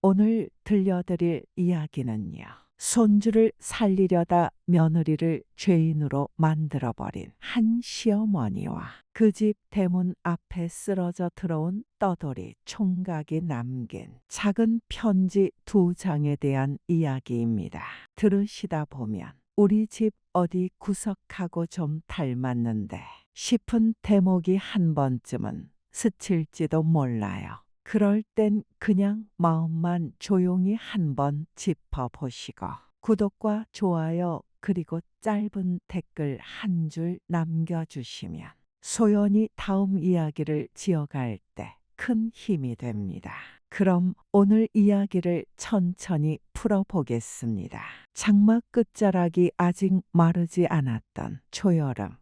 오늘 들려드릴 이야기는요. 손주를 살리려다 며느리를 죄인으로 만들어버린 한 시어머니와 그 집 대문 앞에 쓰러져 들어온 떠돌이 총각이 남긴 작은 편지 2장에 대한 이야기입니다. 들으시다 보면 우리 집 어디 구석하고 좀 닮았는데 싶은 대목이 한 번쯤은 스칠지도 몰라요. 그럴 땐 그냥 마음만 조용히 한번 짚어보시고 구독과 좋아요 그리고 짧은 댓글 한 줄 남겨주시면 소연이 다음 이야기를 지어갈 때 큰 힘이 됩니다. 그럼 오늘 이야기를 천천히 풀어보겠습니다. 장막 끝자락이 아직 마르지 않았던 초여름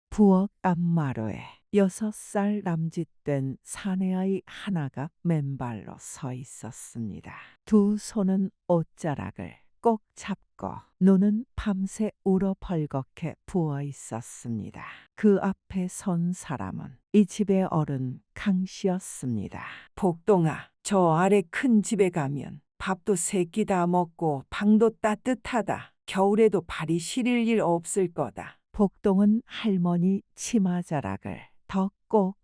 부엌 앞마루에 6살 남짓된 사내아이 하나가 맨발로 서 있었습니다. 두 손은 옷자락을 꼭 잡고 눈은 밤새 울어벌겋게 부어 있었습니다. 그 앞에 선 사람은 이 집의 어른 강 씨였습니다. 복동아, 저 아래 큰 집에 가면 밥도 3끼 다 먹고 방도 따뜻하다. 겨울에도 발이 시릴 일 없을 거다. 복동은 할머니 치마자락을 더 꼭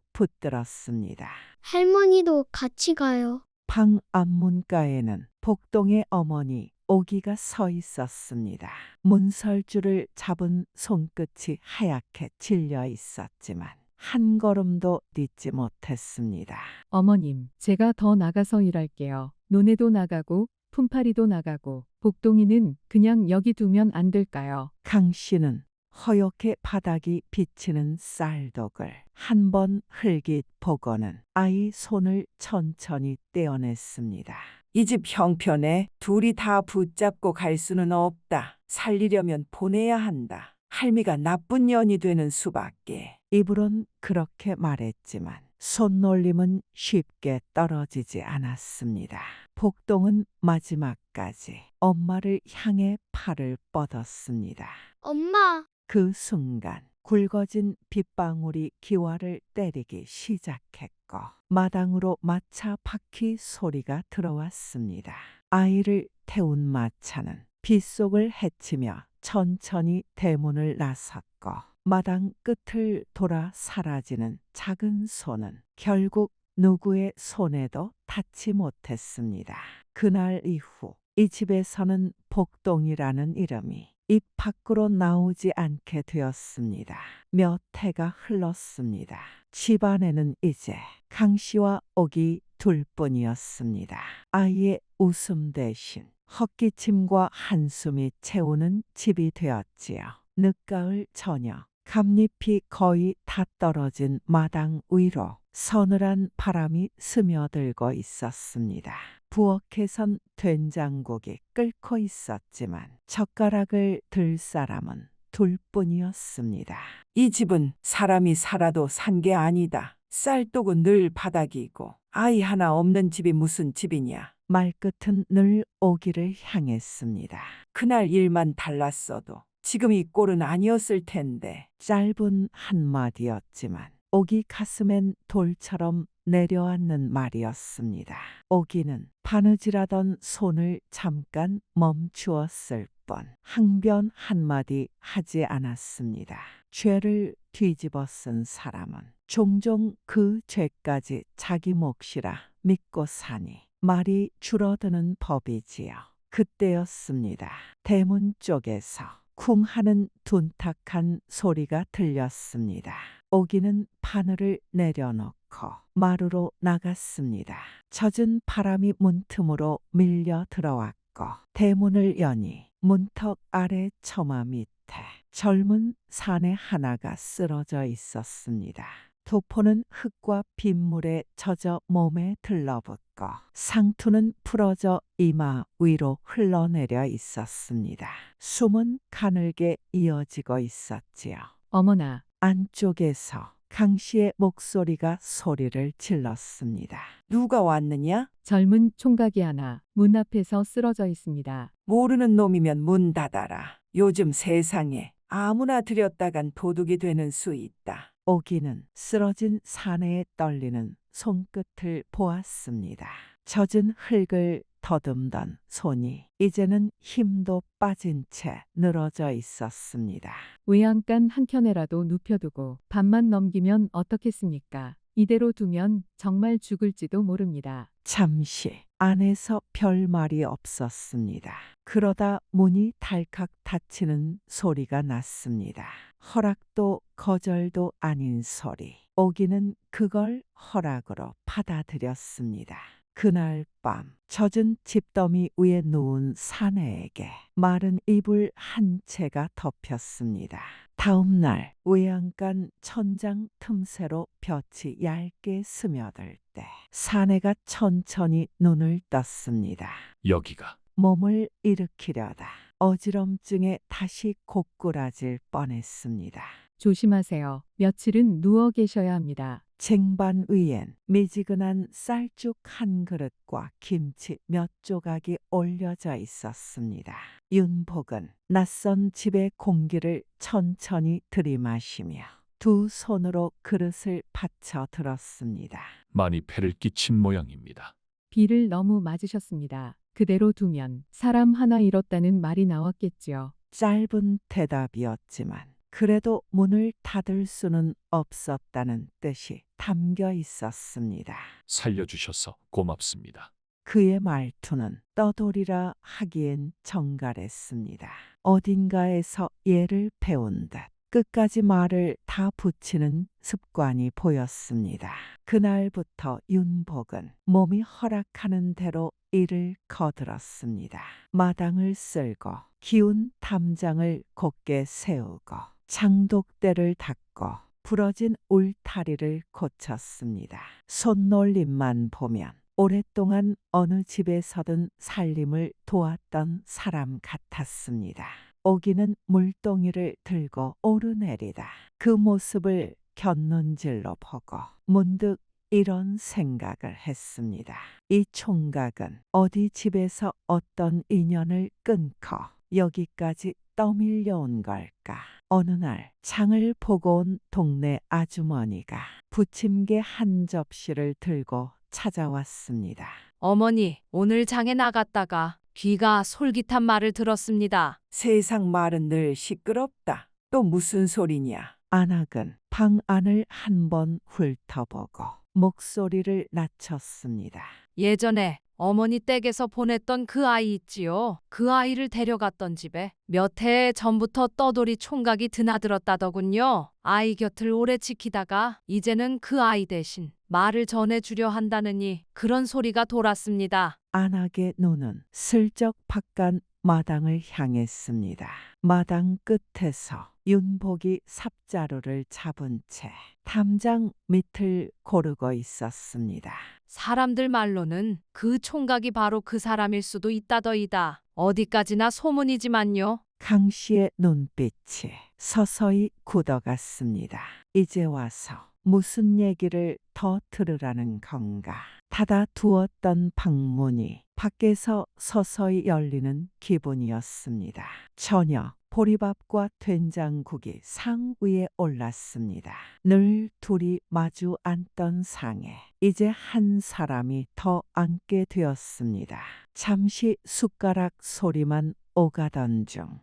붙들었습니다. 할머니도 같이 가요. 방 앞문가에는 복동의 어머니 오기가 서 있었습니다. 문설주를 잡은 손끝이 하얗게 질려 있었지만 한 걸음도 뛰지 못했습니다. 어머님, 제가 더 나가서 일할게요. 논에도 나가고 품팔이도 나가고 복동이는 그냥 여기 두면 안 될까요? 강 씨는 허옇게 바닥이 비치는 쌀독을 한 번 흘깃 보고는 아이 손을 천천히 떼어냈습니다. 이 집 형편에 둘이 다 붙잡고 갈 수는 없다. 살리려면 보내야 한다. 할미가 나쁜 년이 되는 수밖에. 입으론 그렇게 말했지만 손놀림은 쉽게 떨어지지 않았습니다. 복동은 마지막까지 엄마를 향해 팔을 뻗었습니다. 엄마, 그 순간 굵어진 빗방울이 기와를 때리기 시작했고 마당으로 마차 바퀴 소리가 들어왔습니다. 아이를 태운 마차는 빗속을 헤치며 천천히 대문을 나섰고 마당 끝을 돌아 사라지는 작은 손은 결국 누구의 손에도 닿지 못했습니다. 그날 이후 이 집에서는 복동이라는 이름이 입 밖으로 나오지 않게 되었습니다. 몇 해가 흘렀습니다. 집안에는 이제 강 씨와 옥이 둘뿐이었습니다. 아이의 웃음 대신 헛기침과 한숨이 채우는 집이 되었지요. 늦가을 저녁, 감잎이 거의 다 떨어진 마당 위로 서늘한 바람이 스며들고 있었습니다. 부엌에선 된장국이 끓고 있었지만 젓가락을 들 사람은 둘뿐이었습니다. 이 집은 사람이 살아도 산 게 아니다. 쌀독은 늘 바닥이고 아이 하나 없는 집이 무슨 집이냐. 말끝은 늘 오기를 향했습니다. 그날 일만 달랐어도 지금 이 꼴은 아니었을 텐데. 짧은 한마디였지만 오기 가슴엔 돌처럼 내려앉는 말이었습니다. 오기는 바느질하던 손을 잠깐 멈추었을 뿐 항변 한마디 하지 않았습니다. 죄를 뒤집어 쓴 사람은 종종 그 죄까지 자기 몫이라 믿고 사니 말이 줄어드는 법이지요. 그때였습니다. 대문 쪽에서 쿵 하는 둔탁한 소리가 들렸습니다. 오기는 바늘을 내려놓고 마루로 나갔습니다. 젖은 바람이 문틈으로 밀려 들어왔고 대문을 여니 문턱 아래 처마 밑에 젊은 사내 하나가 쓰러져 있었습니다. 도포는 흙과 빗물에 젖어 몸에 들러붙고 상투는 풀어져 이마 위로 흘러내려 있었습니다. 숨은 가늘게 이어지고 있었지요. 어머나, 안쪽에서 강 씨의 목소리가 소리를 질렀습니다. 누가 왔느냐? 젊은 총각이 하나 문 앞에서 쓰러져 있습니다. 모르는 놈이면 문 닫아라. 요즘 세상에 아무나 들였다간 도둑이 되는 수 있다. 오기는 쓰러진 사내에 떨리는 손끝을 보았습니다. 젖은 흙을 더듬던 손이 이제는 힘도 빠진 채 늘어져 있었습니다. 외양간 한켠에라도 눕혀두고 밤만 넘기면 어떻겠습니까? 이대로 두면 정말 죽을지도 모릅니다. 잠시 안에서 별 말이 없었습니다. 그러다 문이 달칵 닫히는 소리가 났습니다. 허락도 거절도 아닌 소리. 오기는 그걸 허락으로 받아들였습니다. 그날 밤 젖은 집더미 위에 누운 사내에게 마른 이불 한 채가 덮였습니다. 다음 날 외양간 천장 틈새로 볕이 얇게 스며들 때 사내가 천천히 눈을 떴습니다. 여기가 몸을 일으키려다 어지럼증에 다시 고꾸라질 뻔했습니다. 조심하세요. 며칠은 누워 계셔야 합니다. 쟁반 위엔 미지근한 쌀죽 한 그릇과 김치 몇 조각이 올려져 있었습니다. 윤복은 낯선 집의 공기를 천천히 들이마시며 두 손으로 그릇을 받쳐 들었습니다. 많이 폐를 끼친 모양입니다. 비를 너무 맞으셨습니다. 그대로 두면 사람 하나 잃었다는 말이 나왔겠지요. 짧은 대답이었지만 그래도 문을 닫을 수는 없었다는 뜻이 담겨 있었습니다. 살려주셔서 고맙습니다. 그의 말투는 떠돌이라 하기엔 정갈했습니다. 어딘가에서 예를 배운 듯 끝까지 말을 다 붙이는 습관이 보였습니다. 그날부터 윤복은 몸이 허락하는 대로 일을 거들었습니다. 마당을 쓸고 기운 담장을 곧게 세우고 장독대를 닦고 부러진 울타리를 고쳤습니다. 손놀림만 보면 오랫동안 어느 집에서든 살림을 도왔던 사람 같았습니다. 오기는 물동이를 들고 오르내리다 그 모습을 곁눈질로 보고 문득 이런 생각을 했습니다. 이 총각은 어디 집에서 어떤 인연을 끊고 여기까지 떠밀려온 걸까? 어느 날 장을 보고 온 동네 아주머니가 부침개 한 접시를 들고 찾아왔습니다. 어머니, 오늘 장에 나갔다가 귀가 솔깃한 말을 들었습니다. 세상 말은 늘 시끄럽다. 또 무슨 소리냐? 안악은 방 안을 한번 훑어보고 목소리를 낮췄습니다. 예전에 어머니 댁에서 보냈던 그 아이 있지요. 그 아이를 데려갔던 집에 몇 해 전부터 떠돌이 총각이 드나들었다더군요. 아이 곁을 오래 지키다가 이제는 그 아이 대신 말을 전해주려 한다느니 그런 소리가 돌았습니다. 안악의 눈은 슬쩍 바깥 마당을 향했습니다. 마당 끝에서 윤복이 삽자루를 잡은 채 담장 밑을 고르고 있었습니다. 사람들 말로는 그 총각이 바로 그 사람일 수도 있다더이다. 어디까지나 소문이지만요. 강 씨의 눈빛이 서서히 굳어갔습니다. 이제 와서 무슨 얘기를 더 들으라는 건가? 닫아두었던 방문이 밖에서 서서히 열리는 기분이었습니다. 저녁 보리밥과 된장국이 상 위에 올랐습니다. 늘 둘이 마주 앉던 상에 이제 한 사람이 더 앉게 되었습니다. 잠시 숟가락 소리만 오가던 중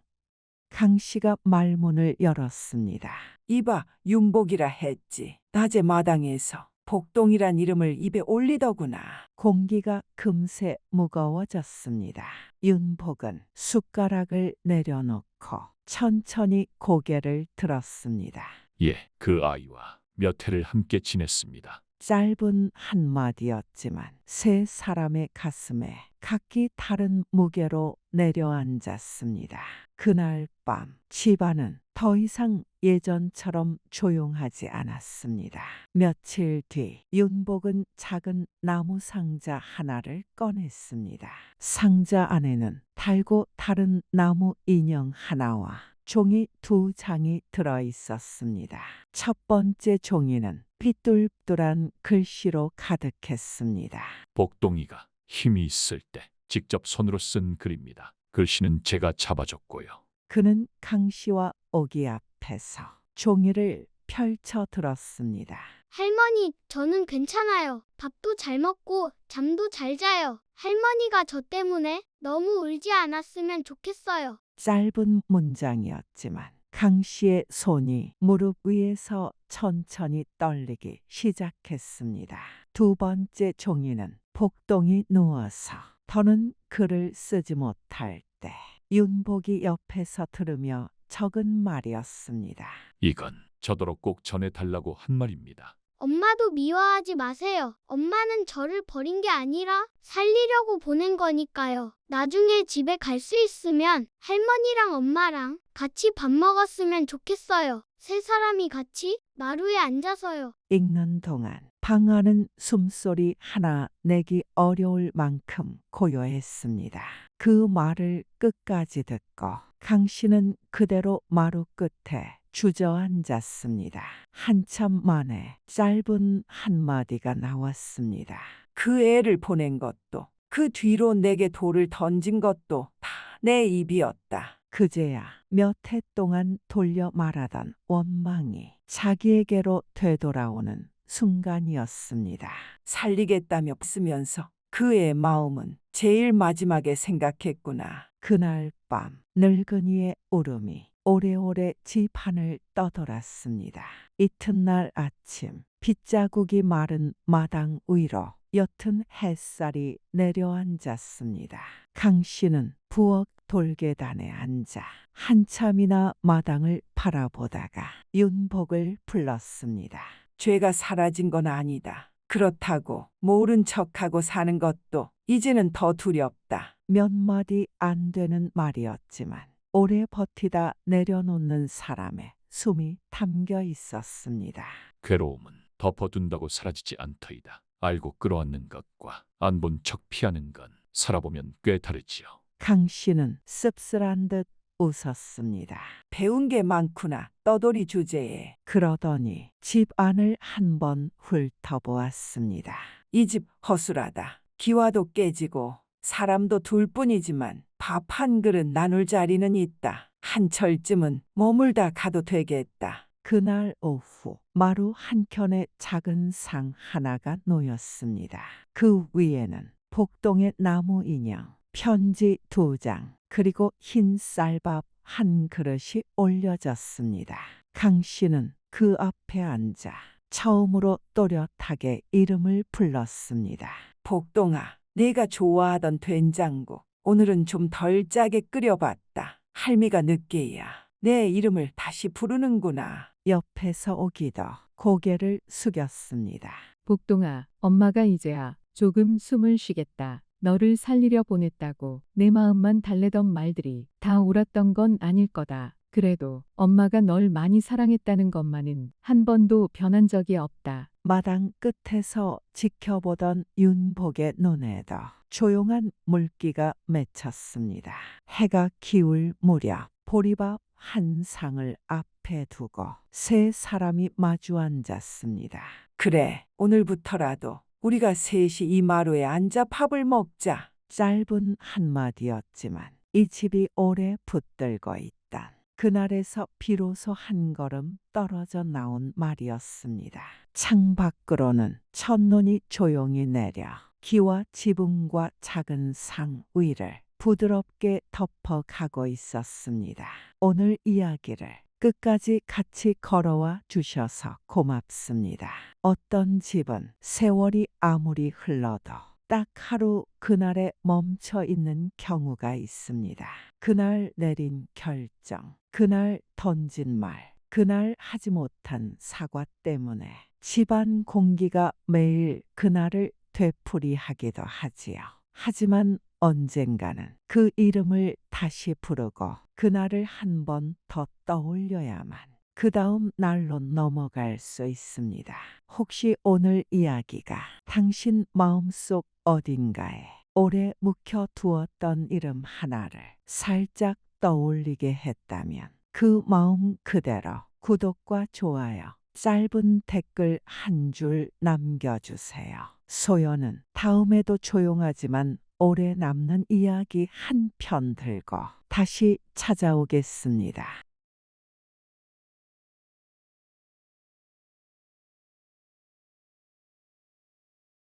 강 씨가 말문을 열었습니다. 이봐, 윤복이라 했지. 낮에 마당에서 복동이란 이름을 입에 올리더구나. 공기가 금세 무거워졌습니다. 윤복은 숟가락을 내려놓고 천천히 고개를 들었습니다. 예, 그 아이와 몇 해를 함께 지냈습니다. 짧은 한마디였지만 세 사람의 가슴에 각기 다른 무게로 내려앉았습니다. 그날 밤 집안은 더 이상 예전처럼 조용하지 않았습니다. 며칠 뒤 윤복은 작은 나무 상자 하나를 꺼냈습니다. 상자 안에는 달고 다른 나무 인형 하나와 종이 두 장이 들어 있었습니다. 첫 번째 종이는 삐뚤삐뚤한 글씨로 가득했습니다. 복동이가 힘이 있을 때 직접 손으로 쓴 글입니다. 글씨는 제가 잡아줬고요. 그는 강 씨와 오기 앞에서 종이를 펼쳐 들었습니다. 할머니, 저는 괜찮아요. 밥도 잘 먹고 잠도 잘 자요. 할머니가 저 때문에 너무 울지 않았으면 좋겠어요. 짧은 문장이었지만 강 씨의 손이 무릎 위에서 천천히 떨리기 시작했습니다. 두 번째 종이는 복동이 누워서 더는 글을 쓰지 못할 때 윤복이 옆에서 들으며 적은 말이었습니다. 이건 저더러 꼭 전해달라고 한 말입니다. 엄마도 미워하지 마세요. 엄마는 저를 버린 게 아니라 살리려고 보낸 거니까요. 나중에 집에 갈 수 있으면 할머니랑 엄마랑 같이 밥 먹었으면 좋겠어요. 세 사람이 같이 마루에 앉아서요. 읽는 동안 방 안은 숨소리 하나 내기 어려울 만큼 고요했습니다. 그 말을 끝까지 듣고 강 씨는 그대로 마루 끝에 주저앉았습니다. 한참 만에 짧은 한마디가 나왔습니다. 그 애를 보낸 것도 그 뒤로 내게 돌을 던진 것도 다 내 입이었다. 그제야 몇 해 동안 돌려 말하던 원망이 자기에게로 되돌아오는 순간이었습니다. 살리겠다며 쓰면서 그의 마음은 제일 마지막에 생각했구나. 그날 밤 늙은이의 울음이 오래오래 집안을 떠돌았습니다. 이튿날 아침 빗자국이 마른 마당 위로 옅은 햇살이 내려앉았습니다. 강 씨는 부엌 돌계단에 앉아 한참이나 마당을 바라보다가 윤복을 불렀습니다. 죄가 사라진 건 아니다. 그렇다고 모른 척하고 사는 것도 이제는 더 두렵다. 몇 마디 안 되는 말이었지만 오래 버티다 내려놓는 사람의 숨이 담겨 있었습니다. 괴로움은 덮어둔다고 사라지지 않더이다. 알고 끌어안는 것과 안 본 척 피하는 건 살아보면 꽤 다르지요. 강 씨는 씁쓸한 듯 웃었습니다. 배운 게 많구나. 떠돌이 주제에. 그러더니 집 안을 한번 훑어보았습니다. 이 집 허술하다. 기와도 깨지고 사람도 둘뿐이지만 밥 한 그릇 나눌 자리는 있다. 한철쯤은 머물다 가도 되겠다. 그날 오후 마루 한켠에 작은 상 하나가 놓였습니다. 그 위에는 복동의 나무 인형, 편지 2장, 그리고 흰 쌀밥 한 그릇이 올려졌습니다. 강 씨는 그 앞에 앉아 처음으로 또렷하게 이름을 불렀습니다. 복동아, 네가 좋아하던 된장국, 오늘은 좀 덜 짜게 끓여봤다. 할미가 늦게야 내 이름을 다시 부르는구나. 옆에서 오기도 고개를 숙였습니다. 복동아, 엄마가 이제야 조금 숨을 쉬겠다. 너를 살리려 보냈다고 내 마음만 달래던 말들이 다 옳았던 건 아닐 거다. 그래도 엄마가 널 많이 사랑했다는 것만은 한 번도 변한 적이 없다. 마당 끝에서 지켜보던 윤복의 눈에도 조용한 물기가 맺혔습니다. 해가 기울 무렵 보리밥 한 상을 앞에 두고 세 사람이 마주 앉았습니다. 그래, 오늘부터라도 우리가 셋이 이 마루에 앉아 밥을 먹자. 짧은 한마디였지만 이 집이 오래 붙들고 있단 그날에서 비로소 한 걸음 떨어져 나온 말이었습니다. 창밖으로는 첫눈이 조용히 내려 기와 지붕과 작은 상 위를 부드럽게 덮어가고 있었습니다. 오늘 이야기를 끝까지 같이 걸어와 주셔서 고맙습니다. 어떤 집은 세월이 아무리 흘러도 딱 하루 그날에 멈춰 있는 경우가 있습니다. 그날 내린 결정, 그날 던진 말, 그날 하지 못한 사과 때문에 집안 공기가 매일 그날을 되풀이하기도 하지요. 하지만 언젠가는 그 이름을 다시 부르고 그날을 한 번 더 떠올려야만 그 다음 날로 넘어갈 수 있습니다. 혹시 오늘 이야기가 당신 마음속 어딘가에 오래 묵혀두었던 이름 하나를 살짝 떠올리게 했다면 그 마음 그대로 구독과 좋아요, 짧은 댓글 한 줄 남겨주세요. 소연은 다음에도 조용하지만 오래 남는 이야기 한 편 들고 다시 찾아오겠습니다.